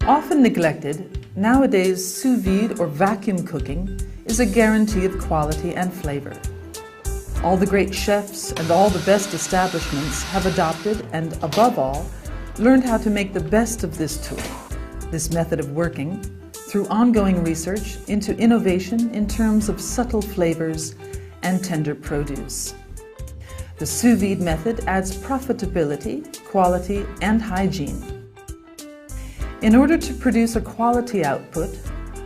Often neglected, nowadays sous vide or vacuum cooking is a guarantee of quality and flavor. All the great chefs and all the best establishments have adopted and, above all, learned how to make the best of this tool, this method of working, through ongoing research into innovation in terms of subtle flavors and tender produce. The sous vide method adds profitability, quality, and hygiene. In order to produce a quality output,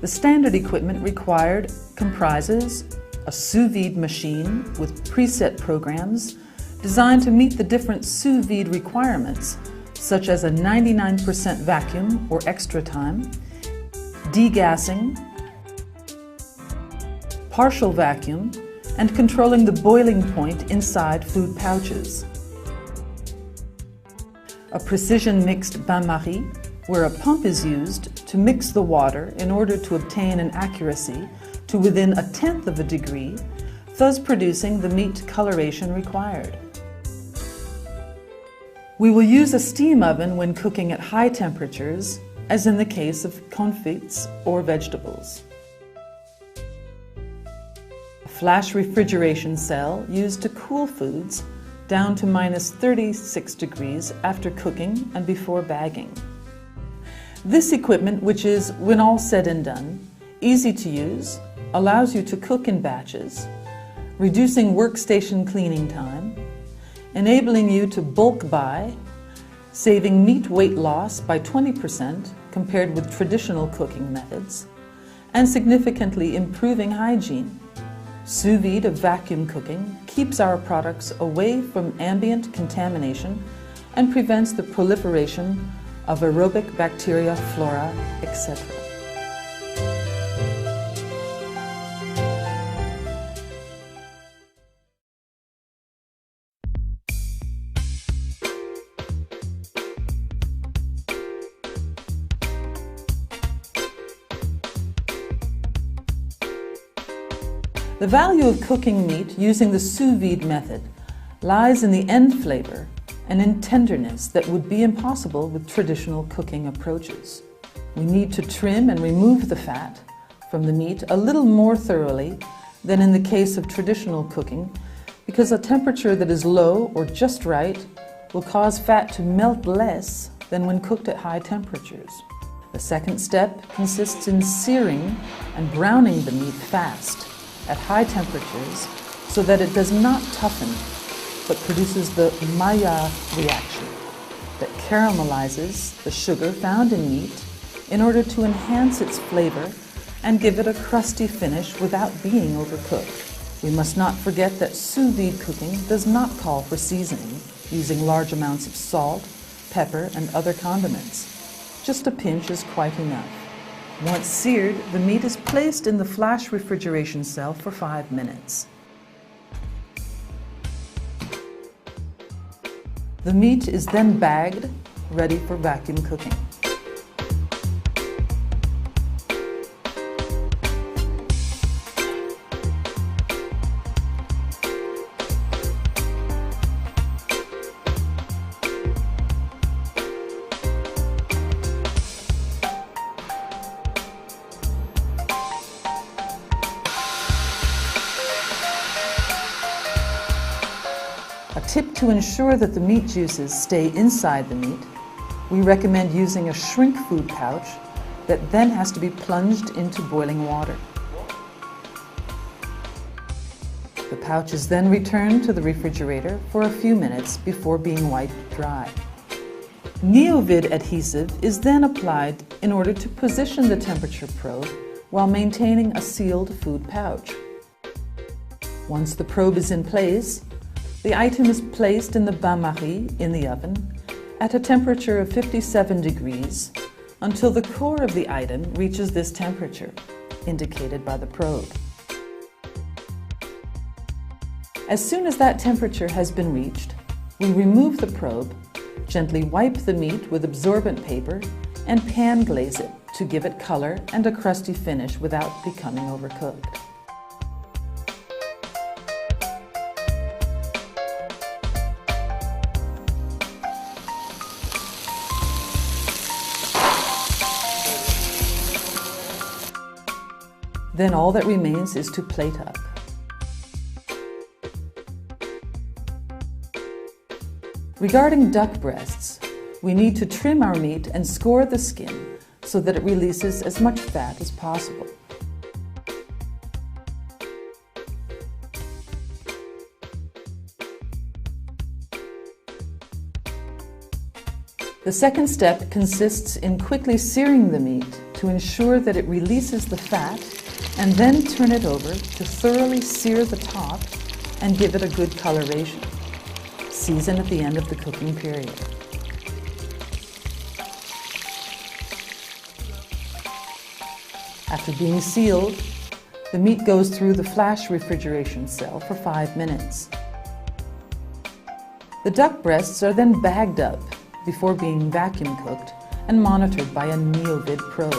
the standard equipment required comprises a sous vide machine with preset programs designed to meet the different sous vide requirements, such as a 99% vacuum or extra time, degassing, partial vacuum, and controlling the boiling point inside food pouches. A precision mixed bain-marie, where a pump is used to mix the water in order to obtain an accuracy to within 1/10 of a degree, thus producing the meat coloration required. We will use a steam oven when cooking at high temperatures, as in the case of confits or vegetables. A flash refrigeration cell used to cool foods down to -36 degrees after cooking and before bagging. This equipment, which is, when all said and done, easy to use, allows you to cook in batches, reducing workstation cleaning time, enabling you to bulk buy, saving meat weight loss by 20% compared with traditional cooking methods, and significantly improving hygiene. Sous vide of vacuum cooking keeps our products away from ambient contamination and prevents the proliferation of aerobic bacteria, flora, etc. The value of cooking meat using the sous vide method lies in the end flavor and in tenderness that would be impossible with traditional cooking approaches. We need to trim and remove the fat from the meat a little more thoroughly than in the case of traditional cooking, because a temperature that is low or just right will cause fat to melt less than when cooked at high temperatures. The second step consists in searing and browning the meat fast at high temperatures so that it does not toughen but produces the Maillard reaction that caramelizes the sugar found in meat in order to enhance its flavor and give it a crusty finish without being overcooked. We must not forget that sous vide cooking does not call for seasoning using large amounts of salt, pepper, and other condiments. Just a pinch is quite enough. Once seared, the meat is placed in the flash refrigeration cell for 5 minutes. The meat is then bagged, ready for vacuum cooking. A tip to ensure that the meat juices stay inside the meat, we recommend using a shrink food pouch that then has to be plunged into boiling water. The pouch is then returned to the refrigerator for a few minutes before being wiped dry. Neovid adhesive is then applied in order to position the temperature probe while maintaining a sealed food pouch. Once the probe is in place, the item is placed in the bain-marie in the oven at a temperature of 57 degrees until the core of the item reaches this temperature, indicated by the probe. As soon as that temperature has been reached, we remove the probe, gently wipe the meat with absorbent paper, and pan glaze it to give it color and a crusty finish without becoming overcooked. Then all that remains is to plate up. Regarding duck breasts, we need to trim our meat and score the skin so that it releases as much fat as possible. The second step consists in quickly searing the meat to ensure that it releases the fat, and then turn it over to thoroughly sear the top and give it a good coloration. Season at the end of the cooking period. After being sealed, the meat goes through the flash refrigeration cell for 5 minutes. The duck breasts are then bagged up before being vacuum cooked and monitored by a neovid probe.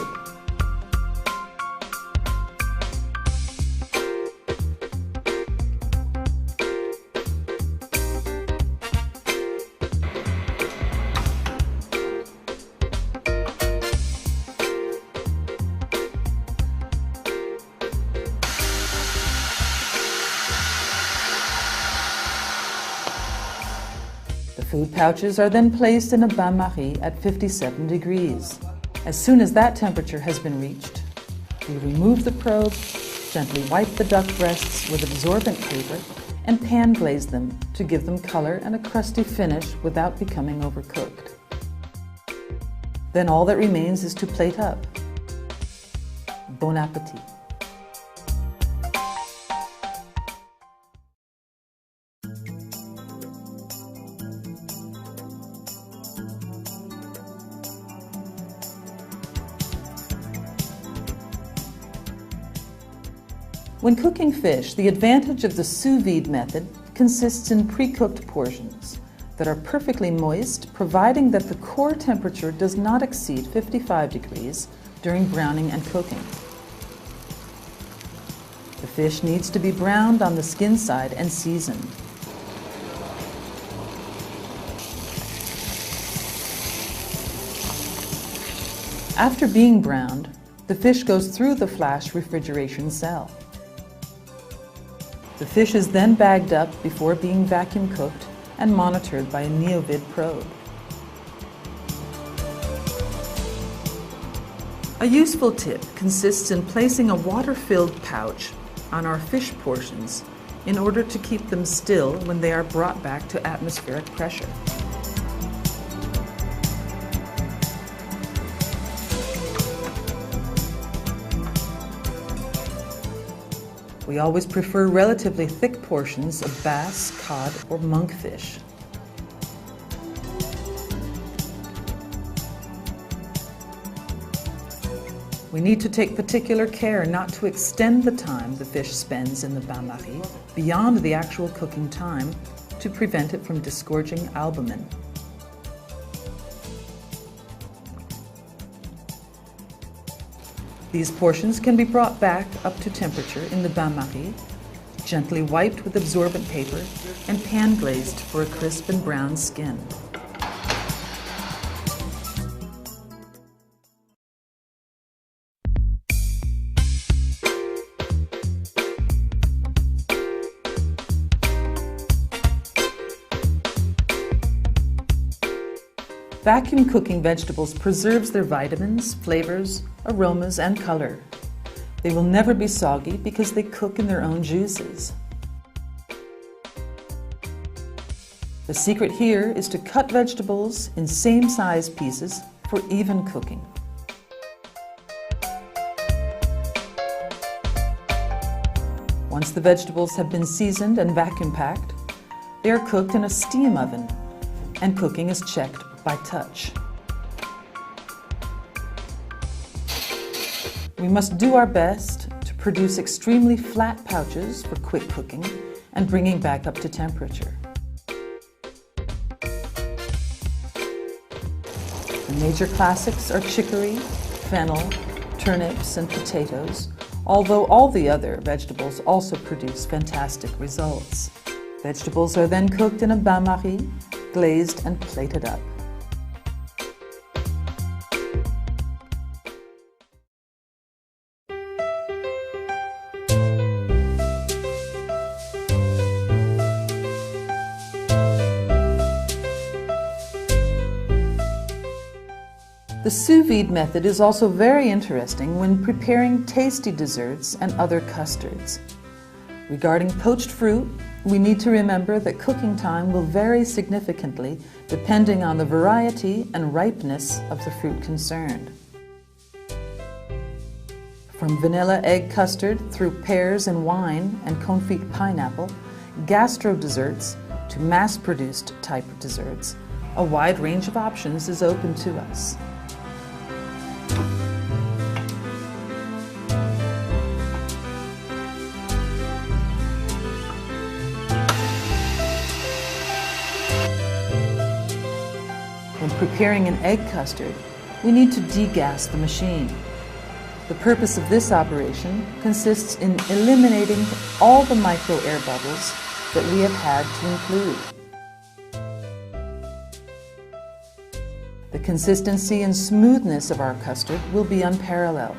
Food pouches are then placed in a bain-marie at 57 degrees. As soon as that temperature has been reached, we remove the probe, gently wipe the duck breasts with absorbent paper, and pan glaze them to give them color and a crusty finish without becoming overcooked. Then all that remains is to plate up. Bon appétit! When cooking fish, the advantage of the sous vide method consists in pre-cooked portions that are perfectly moist, providing that the core temperature does not exceed 55 degrees during browning and cooking. The fish needs to be browned on the skin side and seasoned. After being browned, the fish goes through the flash refrigeration cell. The fish is then bagged up before being vacuum cooked and monitored by a neovid probe. A useful tip consists in placing a water-filled pouch on our fish portions in order to keep them still when they are brought back to atmospheric pressure. We always prefer relatively thick portions of bass, cod, or monkfish. We need to take particular care not to extend the time the fish spends in the bain-marie beyond the actual cooking time to prevent it from disgorging albumin. These portions can be brought back up to temperature in the bain-marie, gently wiped with absorbent paper, and pan glazed for a crisp and brown skin. Vacuum cooking vegetables preserves their vitamins, flavors, aromas, and color. They will never be soggy because they cook in their own juices. The secret here is to cut vegetables in same size pieces for even cooking. Once the vegetables have been seasoned and vacuum packed, they are cooked in a steam oven, and cooking is checked by touch. We must do our best to produce extremely flat pouches for quick cooking and bringing back up to temperature. The major classics are chicory, fennel, turnips, and potatoes, although all the other vegetables also produce fantastic results. Vegetables are then cooked in a bain-marie, glazed and plated up. The sous vide method is also very interesting when preparing tasty desserts and other custards. Regarding poached fruit, we need to remember that cooking time will vary significantly depending on the variety and ripeness of the fruit concerned. From vanilla egg custard through pears and wine and confit pineapple, gastro desserts to mass-produced type desserts, a wide range of options is open to us. When preparing an egg custard, we need to degas the machine. The purpose of this operation consists in eliminating all the micro air bubbles that we have had to include. The consistency and smoothness of our custard will be unparalleled.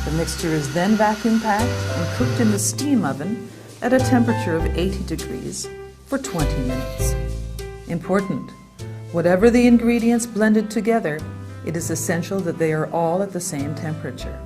The mixture is then vacuum packed and cooked in the steam oven at a temperature of 80 degrees for 20 minutes. Important: whatever the ingredients blended together, it is essential that they are all at the same temperature.